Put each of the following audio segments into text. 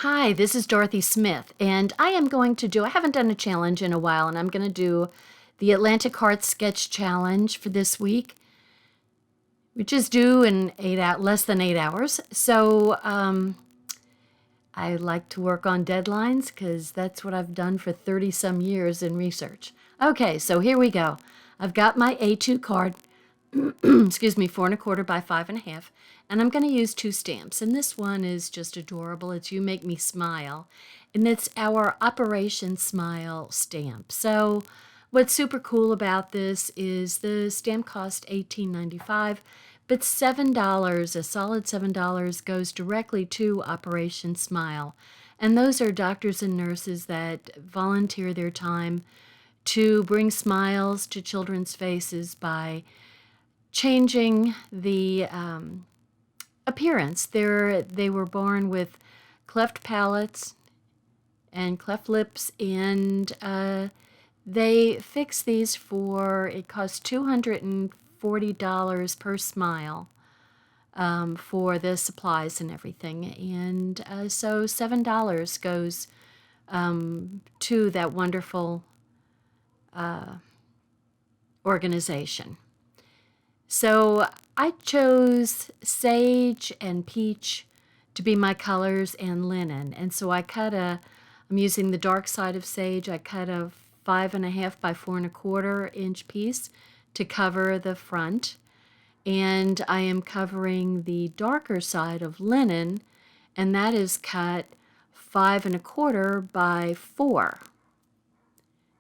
Hi, this is Dorothy Smith, and I haven't done a challenge in a while, and I'm going to do the Atlantic Heart Sketch Challenge for this week, which is due in less than 8 hours. So I like to work on deadlines because that's what I've done for 30 some years in research. Okay, so here we go. I've got my A2 card, excuse me, 4¼ by 5½, and I'm going to use 2 stamps. And this one is just adorable. It's You Make Me Smile, and it's our Operation Smile stamp. So what's super cool about this is the stamp cost $18.95, but $7, a solid $7, goes directly to Operation Smile. And those are doctors and nurses that volunteer their time to bring smiles to children's faces by changing the appearance. They were born with cleft palates and cleft lips, and they fix these it costs $240 per smile for the supplies and everything. And so $7 goes to that wonderful organization. So I chose sage and peach to be my colors and linen. And so I'm using the dark side of sage. I cut a 5½ by 4¼ inch piece to cover the front. And I am covering the darker side of linen, and that is cut 5¼ by 4.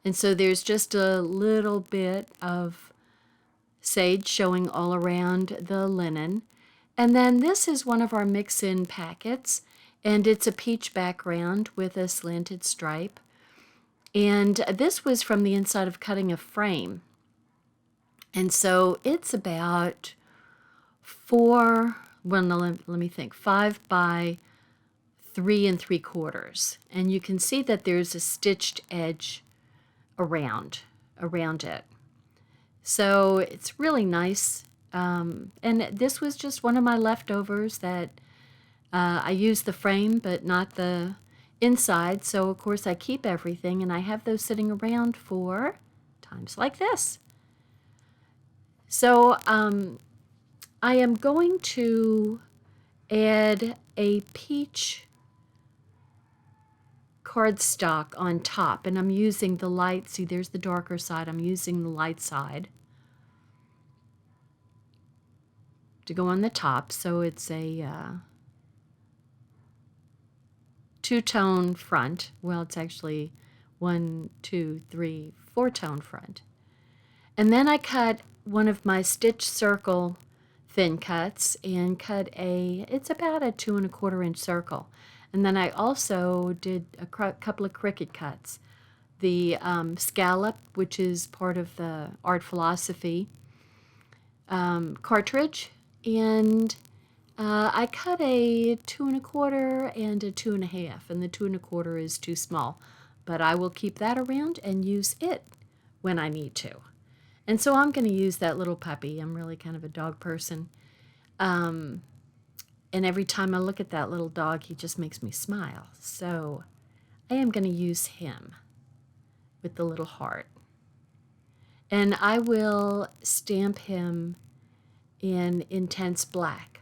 And so there's just a little bit of sage showing all around the linen. And then this is one of our mix-in packets, and it's a peach background with a slanted stripe. And this was from the inside of cutting a frame. And so it's about 5 by 3¾ and you can see that there's a stitched edge around it. So it's really nice. And this was just one of my leftovers that I used the frame but not the inside. So of course I keep everything, and I have those sitting around for times like this. So I am going to add a peach cardstock on top, and I'm using the light. See, there's the darker side. I'm using the light side to go on the top. So it's a two-tone front. Well, it's actually 1, 2, 3, 4-tone front. And then I cut one of my stitch circle thin cuts and it's about a 2¼ inch circle. And then I also did a couple of cricket cuts. The scallop, which is part of the art philosophy cartridge, and I cut a 2¼ and a 2½, and the 2¼ is too small, but I will keep that around and use it when I need to. And so I'm going to use that little puppy. I'm really kind of a dog person. And every time I look at that little dog, he just makes me smile. So I am going to use him with the little heart. And I will stamp him in intense black.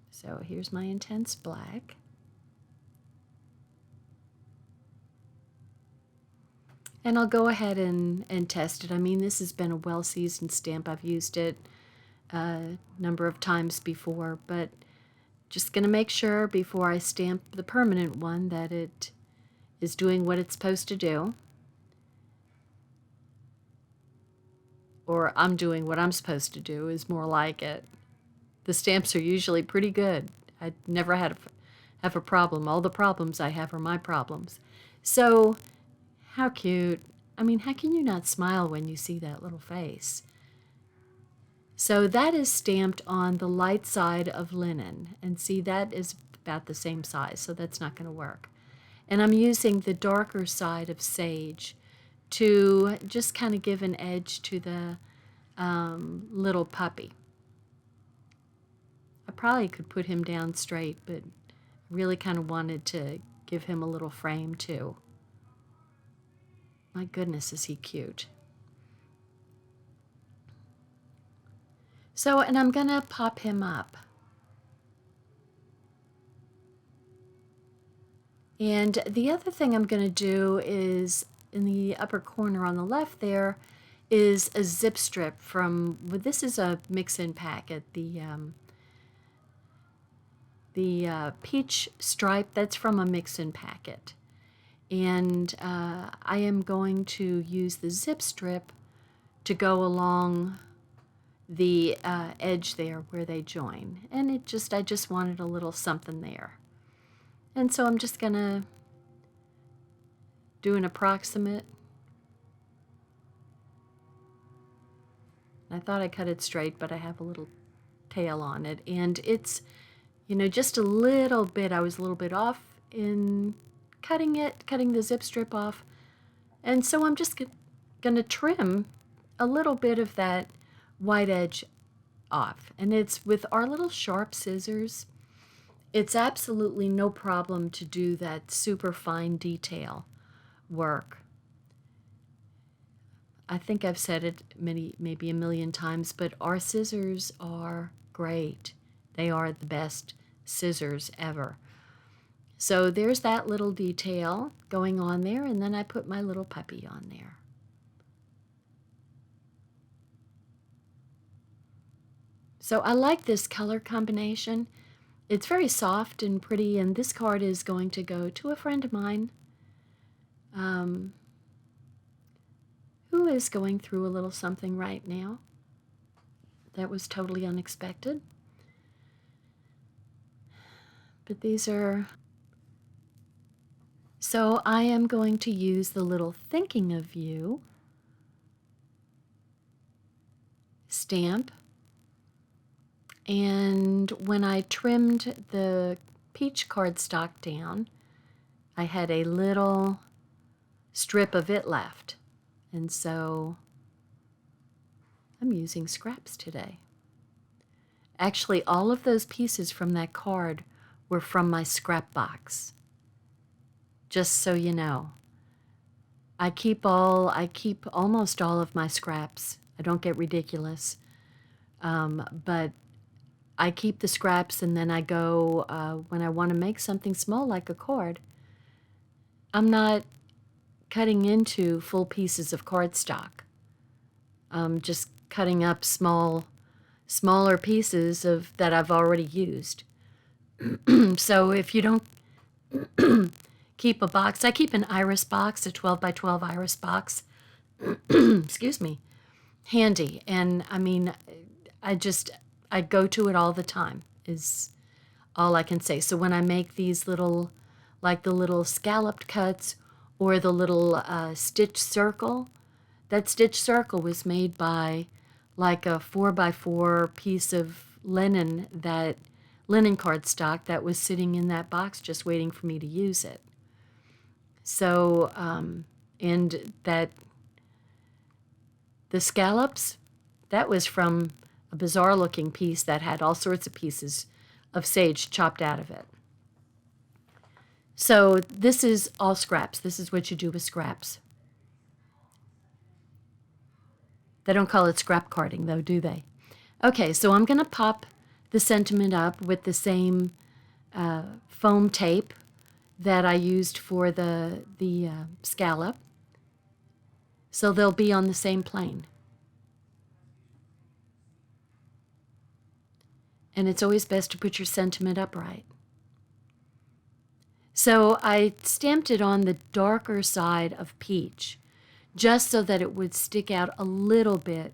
So here's my intense black. And I'll go ahead and test it. I mean, this has been a well-seasoned stamp. I've used it a number of times before, but just going to make sure before I stamp the permanent one that it is doing what it's supposed to do. Or I'm doing what I'm supposed to do is more like it. The stamps are usually pretty good. I never have a problem. All the problems I have are my problems. So how cute. I mean, how can you not smile when you see that little face? So that is stamped on the light side of linen. And see, that is about the same size, so that's not going to work. And I'm using the darker side of sage to just kind of give an edge to the little puppy. I probably could put him down straight, but really kind of wanted to give him a little frame too. My goodness, is he cute. So, and I'm going to pop him up. And the other thing I'm going to do is in the upper corner on the left there is a zip strip from, well, this is a mix-in packet, the peach stripe, that's from a mix-in packet. And I am going to use the zip strip to go along the edge there where they join. And I just wanted a little something there. And so I'm just gonna do an approximate. I thought I cut it straight, but I have a little tail on it. And it's, just a little bit, I was a little bit off in cutting the zip strip off. And so I'm just gonna trim a little bit of that white edge off. And it's with our little sharp scissors. It's absolutely no problem to do that super fine detail work. I think I've said it maybe a million times, but our scissors are great. They are the best scissors ever. So there's that little detail going on there, and then I put my little puppy on there. So I like this color combination. It's very soft and pretty, and this card is going to go to a friend of mine who is going through a little something right now. That was totally unexpected. But these are... So I am going to use the little thinking of you stamp. And when I trimmed the peach cardstock down, I had a little strip of it left. And so I'm using scraps today. Actually, all of those pieces from that card were from my scrap box. Just so you know. I keep almost all of my scraps. I don't get ridiculous. But I keep the scraps, and then I go, when I want to make something small like a card, I'm not cutting into full pieces of cardstock. I'm just cutting up smaller pieces that I've already used. So if you don't keep a box, I keep an iris box, a 12 by 12 iris box, excuse me, handy. And I mean, I go to it all the time, is all I can say. So when I make these little, like the little scalloped cuts or the little stitch circle, that stitch circle was made by like a 4x4 piece of linen cardstock that was sitting in that box just waiting for me to use it. So, and the scallops, that was from a bizarre looking piece that had all sorts of pieces of sage chopped out of it. So this is all scraps. This is what you do with scraps. They don't call it scrap carding though, do they? Okay, so I'm going to pop the sentiment up with the same foam tape that I used for the scallop. So they'll be on the same plane. And it's always best to put your sentiment upright. So I stamped it on the darker side of peach, just so that it would stick out a little bit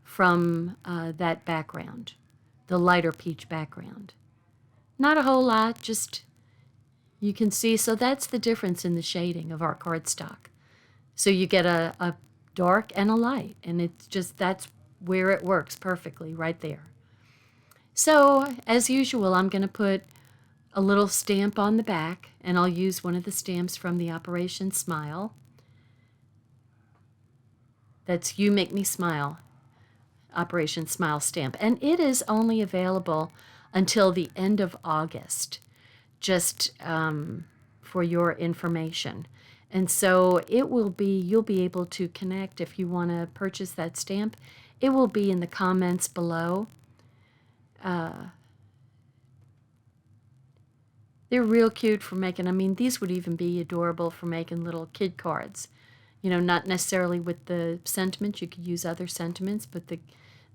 from that background, the lighter peach background. Not a whole lot, just you can see. So that's the difference in the shading of our cardstock. So you get a dark and a light, and it's just, that's where it works perfectly, right there. So, as usual, I'm going to put a little stamp on the back, and I'll use one of the stamps from the Operation Smile. That's You Make Me Smile, Operation Smile stamp. And it is only available until the end of August, just for your information. And so you'll be able to connect if you want to purchase that stamp. It will be in the comments below. They're real cute for making, I mean, these would even be adorable for making little kid cards. You know, not necessarily with the sentiments. You could use other sentiments, but the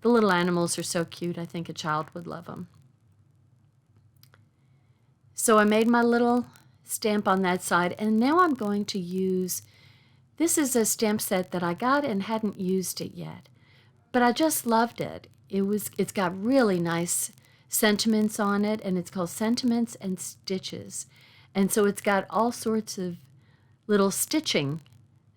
little animals are so cute. I think a child would love them. So I made my little stamp on that side, and now I'm going to use, this is a stamp set that I got and hadn't used it yet, but I just loved it. It's got really nice sentiments on it, and it's called Sentiments and Stitches. And so it's got all sorts of little stitching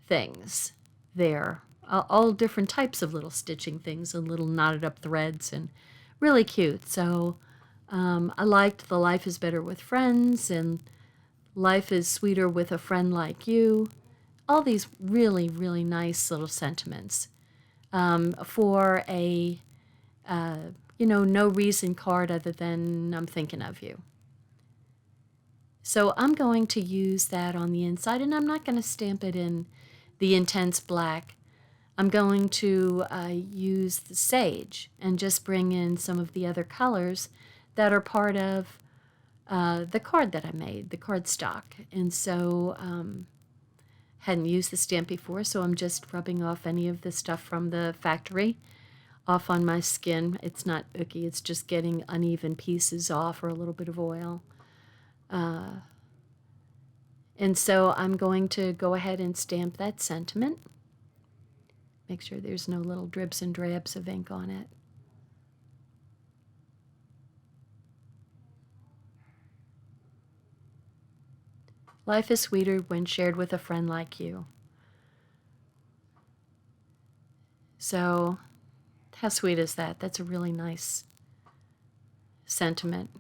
things there, all different types of little stitching things and little knotted up threads, and really cute. So I liked the Life is Better with Friends and Life is Sweeter with a Friend Like You. All these really, really nice little sentiments for a, no reason card other than I'm thinking of you. So I'm going to use that on the inside, and I'm not going to stamp it in the intense black. I'm going to use the sage and just bring in some of the other colors that are part of the card that I made, the cardstock. And so hadn't used the stamp before, so I'm just rubbing off any of the stuff from the factory off on my skin. It's not icky, it's just getting uneven pieces off or a little bit of oil. And so I'm going to go ahead and stamp that sentiment. Make sure there's no little dribs and drabs of ink on it. Life is sweeter when shared with a friend like you. So, how sweet is that? That's a really nice sentiment.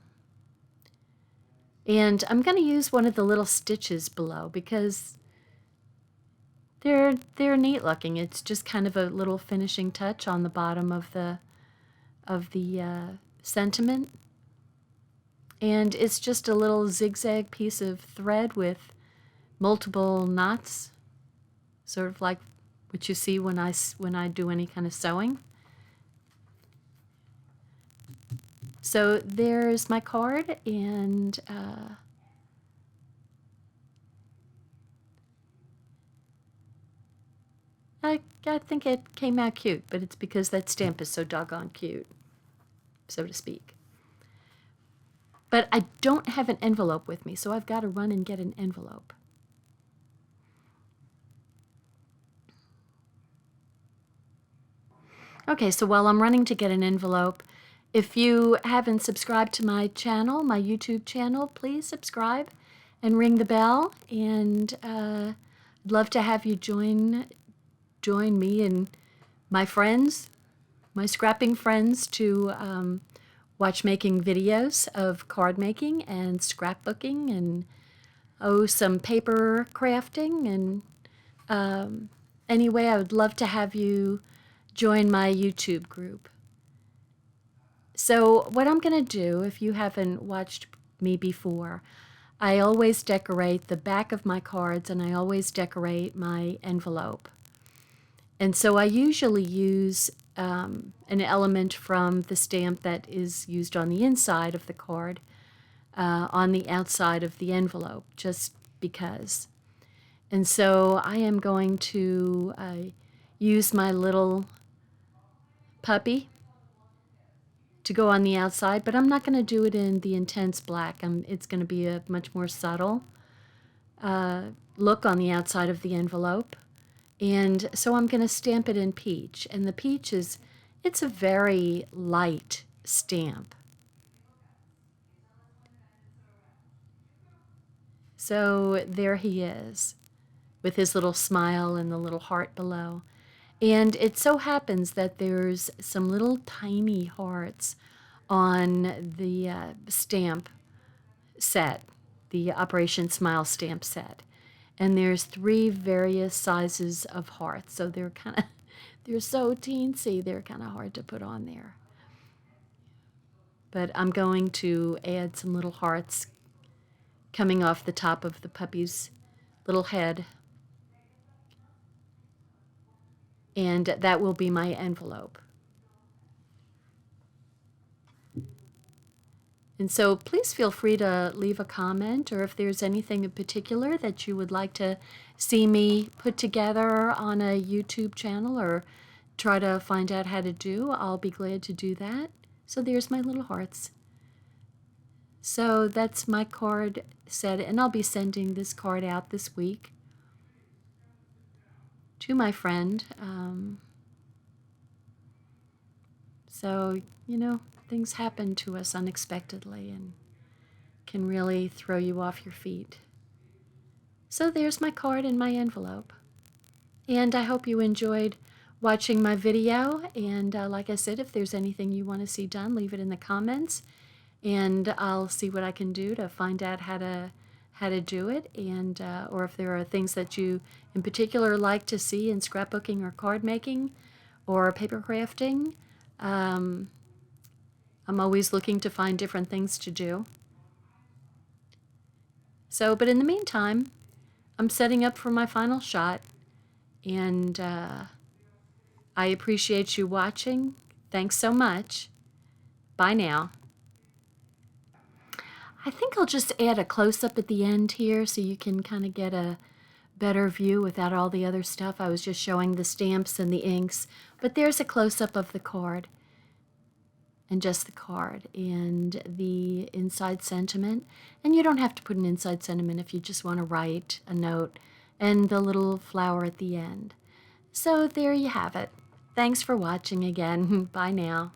And I'm going to use one of the little stitches below because they're neat looking. It's just kind of a little finishing touch on the bottom of the sentiment. And it's just a little zigzag piece of thread with multiple knots, sort of like what you see when I do any kind of sewing. So there's my card, and I think it came out cute, but it's because that stamp is so doggone cute, so to speak. But I don't have an envelope with me, so I've got to run and get an envelope. Okay, so while I'm running to get an envelope, if you haven't subscribed to my channel, my YouTube channel, please subscribe and ring the bell. And I'd love to have you join me and my friends, my scrapping friends, to watch making videos of card making and scrapbooking and some paper crafting. And anyway, I would love to have you join my YouTube group. So what I'm going to do, if you haven't watched me before, I always decorate the back of my cards, and I always decorate my envelope. And so I usually use an element from the stamp that is used on the inside of the card on the outside of the envelope, just because. And so I am going to use my little puppy to go on the outside, but I'm not going to do it in the intense black. It's going to be a much more subtle look on the outside of the envelope. And so I'm going to stamp it in peach. And the peach it's a very light stamp. So there he is with his little smile and the little heart below. And it so happens that there's some little tiny hearts on the stamp set, the Operation Smile stamp set. And there's 3 various sizes of hearts. So they're so teensy, they're kind of hard to put on there. But I'm going to add some little hearts coming off the top of the puppy's little head. And that will be my envelope. And so please feel free to leave a comment, or if there's anything in particular that you would like to see me put together on a YouTube channel or try to find out how to do, I'll be glad to do that. So there's my little hearts. So that's my card set, and I'll be sending this card out this week to my friend. So, you know, things happen to us unexpectedly and can really throw you off your feet. So there's my card in my envelope. And I hope you enjoyed watching my video. And like I said, if there's anything you want to see done, leave it in the comments. And I'll see what I can do to find out how to do it. And or if there are things that you in particular like to see in scrapbooking or card making or paper crafting. I'm always looking to find different things to do. So, but in the meantime, I'm setting up for my final shot, and I appreciate you watching. Thanks so much. Bye now. I think I'll just add a close-up at the end here so you can kind of get a better view without all the other stuff. I was just showing the stamps and the inks, but there's a close-up of the card. And just the card and the inside sentiment. And you don't have to put an inside sentiment if you just want to write a note and the little flower at the end. So there you have it. Thanks for watching again. Bye now.